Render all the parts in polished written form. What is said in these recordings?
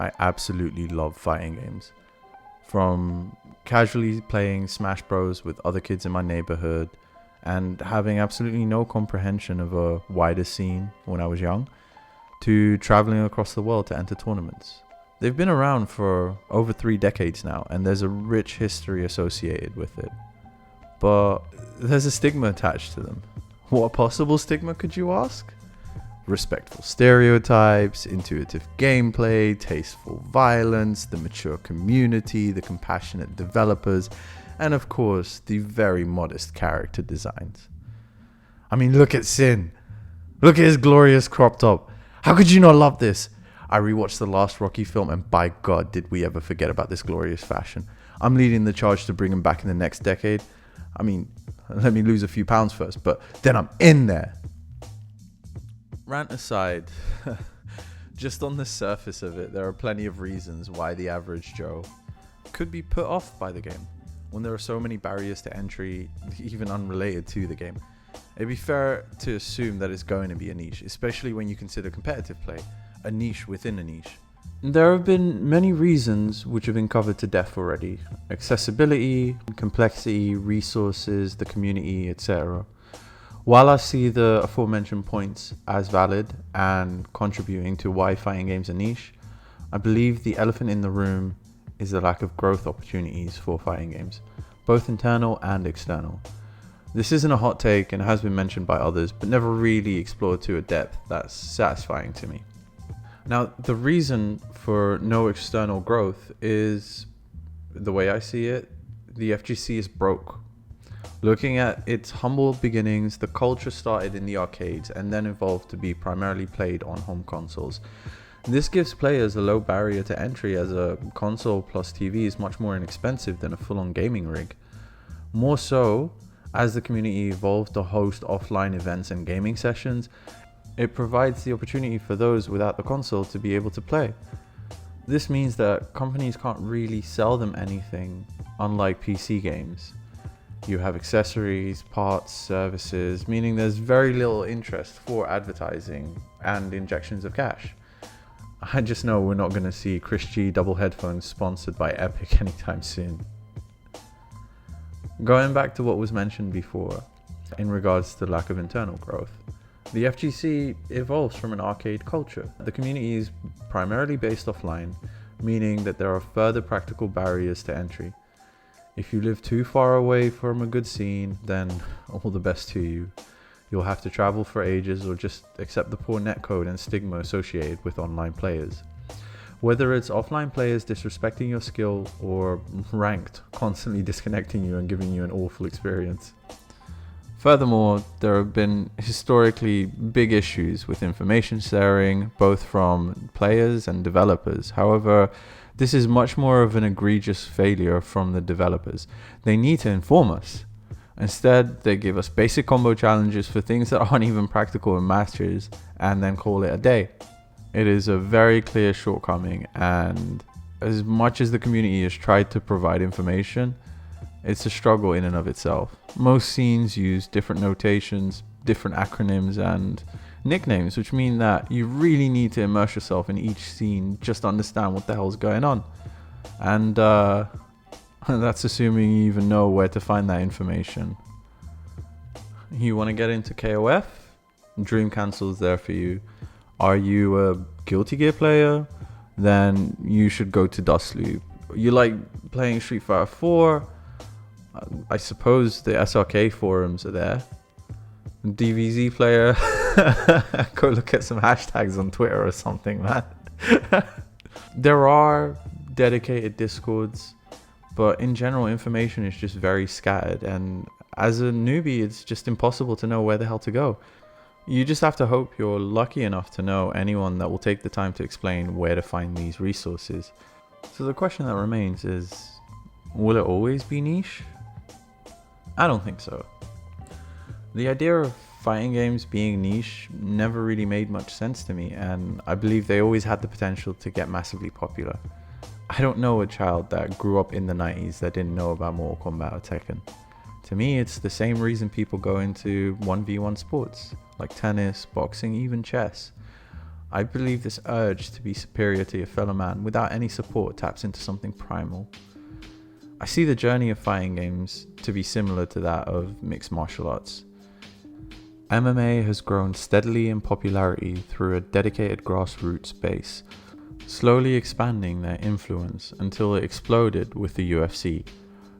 I absolutely love fighting games. From casually playing Smash Bros with other kids in my neighborhood and having absolutely no comprehension of a wider scene when I was young, to traveling across the world to enter tournaments. They've been around for over 3 decades now, and there's a rich history associated with it. But there's a stigma attached to them. What possible stigma, could you ask? Respectful stereotypes, intuitive gameplay, tasteful violence, the mature community, the compassionate developers, and of course, the very modest character designs. I mean, look at Sin. Look at his glorious crop top. How could you not love this? I rewatched the last Rocky film, and by God, did we ever forget about this glorious fashion. I'm leading the charge to bring him back in the next decade. I mean, let me lose a few pounds first, but then I'm in there. Rant aside, just on the surface of it, there are plenty of reasons why the average Joe could be put off by the game when there are so many barriers to entry, even unrelated to the game. It'd be fair to assume that it's going to be a niche, especially when you consider competitive play a niche within a niche. There have been many reasons which have been covered to death already: accessibility, complexity, resources, the community, etc. While I see the aforementioned points as valid and contributing to why fighting games are niche, I believe the elephant in the room is the lack of growth opportunities for fighting games, both internal and external. This isn't a hot take and has been mentioned by others, but never really explored to a depth that's satisfying to me. Now, the reason for no external growth is, the way I see it, the FGC is broke. Looking at its humble beginnings, the culture started in the arcades and then evolved to be primarily played on home consoles. This gives players a low barrier to entry, as a console plus TV is much more inexpensive than a full-on gaming rig. More so, as the community evolved to host offline events and gaming sessions, it provides the opportunity for those without the console to be able to play. This means that companies can't really sell them anything, unlike PC games. You have accessories, parts, services, meaning there's very little interest for advertising and injections of cash. I just know we're not going to see Chris G double headphones sponsored by Epic anytime soon. Going back to what was mentioned before, in regards to the lack of internal growth, the FGC evolves from an arcade culture. The community is primarily based offline, meaning that there are further practical barriers to entry. If you live too far away from a good scene, then all the best to you. You'll have to travel for ages or just accept the poor netcode and stigma associated with online players. Whether it's offline players disrespecting your skill or ranked constantly disconnecting you and giving you an awful experience. Furthermore, there have been historically big issues with information sharing, both from players and developers. However, this is much more of an egregious failure from the developers. They need to inform us. Instead, they give us basic combo challenges for things that aren't even practical in matches and then call it a day. It is a very clear shortcoming, and as much as the community has tried to provide information, it's a struggle in and of itself. Most scenes use different notations, different acronyms, and nicknames, which mean that you really need to immerse yourself in each scene just to understand what the hell's going on. And that's assuming you even know where to find that information. You want to get into KOF? Dream Cancel's there for you. Are you a Guilty Gear player? Then you should go to Dustloop. You like playing Street Fighter 4? I suppose the SRK forums are there. DVZ player? Go look at some hashtags on Twitter or something, man. There are dedicated Discords, but in general, information is just very scattered, and as a newbie, it's just impossible to know where the hell to go. You just have to hope you're lucky enough to know anyone that will take the time to explain where to find these resources. So the question that remains is, will it always be niche? I don't think so. The idea of fighting games being niche never really made much sense to me, and I believe they always had the potential to get massively popular. I don't know a child that grew up in the 90s that didn't know about Mortal Kombat or Tekken. To me, it's the same reason people go into 1v1 sports, like tennis, boxing, even chess. I believe this urge to be superior to your fellow man without any support taps into something primal. I see the journey of fighting games to be similar to that of mixed martial arts. MMA has grown steadily in popularity through a dedicated grassroots base, slowly expanding their influence until it exploded with the UFC,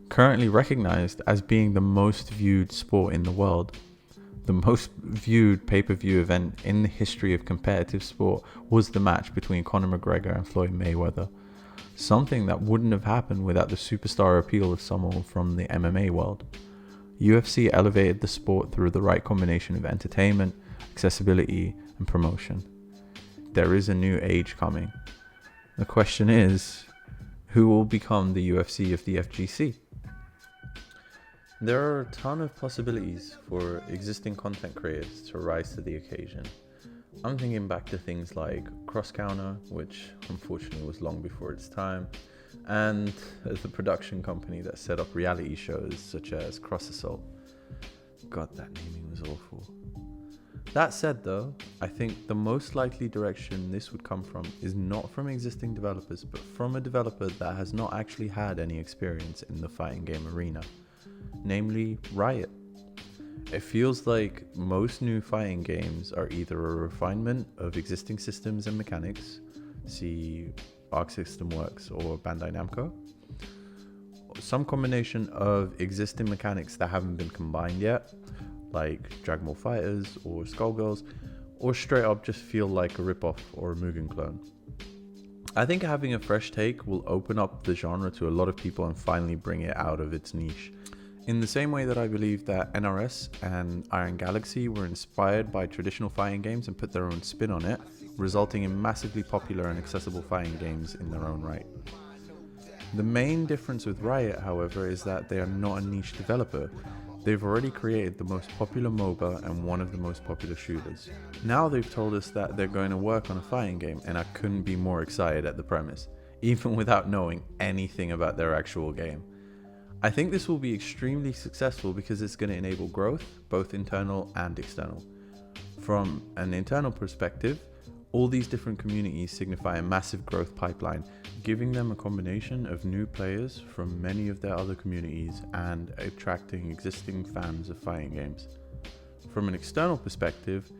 currently recognized as being the most viewed sport in the world. The most viewed pay-per-view event in the history of competitive sport was the match between Conor McGregor and Floyd Mayweather, something that wouldn't have happened without the superstar appeal of someone from the MMA world. UFC elevated the sport through the right combination of entertainment, accessibility, and promotion. There is a new age coming. The question is, who will become the UFC of the FGC? There are a ton of possibilities for existing content creators to rise to the occasion. I'm thinking back to things like CrossCounter, which unfortunately was long before its time, and the production company that set up reality shows such as Cross Assault. God, that naming was awful. That said though, I think the most likely direction this would come from is not from existing developers, but from a developer that has not actually had any experience in the fighting game arena, namely Riot. It feels like most new fighting games are either a refinement of existing systems and mechanics, see Arc System Works or Bandai Namco, some combination of existing mechanics that haven't been combined yet, like Dragon Ball Fighters or Skullgirls, or straight up just feel like a ripoff or a Mugen clone. I think having a fresh take will open up the genre to a lot of people and finally bring it out of its niche. In the same way that I believe that NRS and Iron Galaxy were inspired by traditional fighting games and put their own spin on it, resulting in massively popular and accessible fighting games in their own right. The main difference with Riot, however, is that they are not a niche developer. They've already created the most popular MOBA and one of the most popular shooters. Now they've told us that they're going to work on a fighting game, and I couldn't be more excited at the premise, even without knowing anything about their actual game. I think this will be extremely successful because it's going to enable growth, both internal and external. From an internal perspective, all these different communities signify a massive growth pipeline, giving them a combination of new players from many of their other communities and attracting existing fans of fighting games. From an external perspective,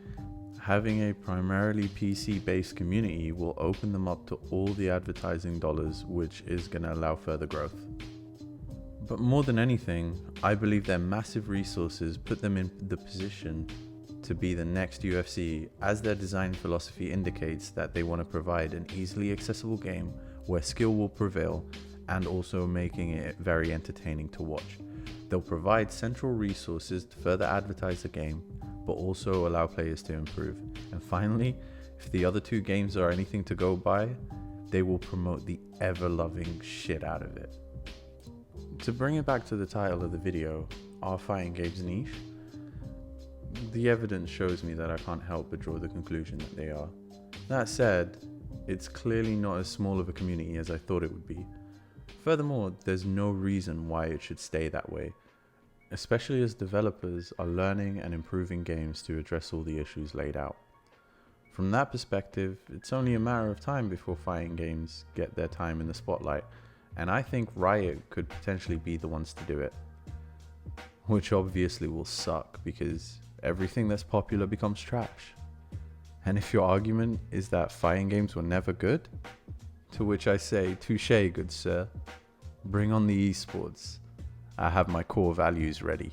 having a primarily PC-based community will open them up to all the advertising dollars, which is going to allow further growth. But more than anything, I believe their massive resources put them in the position to be the next UFC, as their design philosophy indicates that they want to provide an easily accessible game where skill will prevail, and also making it very entertaining to watch. They'll provide central resources to further advertise the game, but also allow players to improve. And finally, if the other two games are anything to go by, they will promote the ever-loving shit out of it. To bring it back to the title of the video, are fighting games niche? The evidence shows me that I can't help but draw the conclusion that they are. That said, it's clearly not as small of a community as I thought it would be. Furthermore, there's no reason why it should stay that way, especially as developers are learning and improving games to address all the issues laid out. From that perspective, it's only a matter of time before fighting games get their time in the spotlight, and I think Riot could potentially be the ones to do it. Which obviously will suck, because everything that's popular becomes trash. And if your argument is that fighting games were never good, to which I say, touche, good sir. Bring on the esports. I have my core values ready.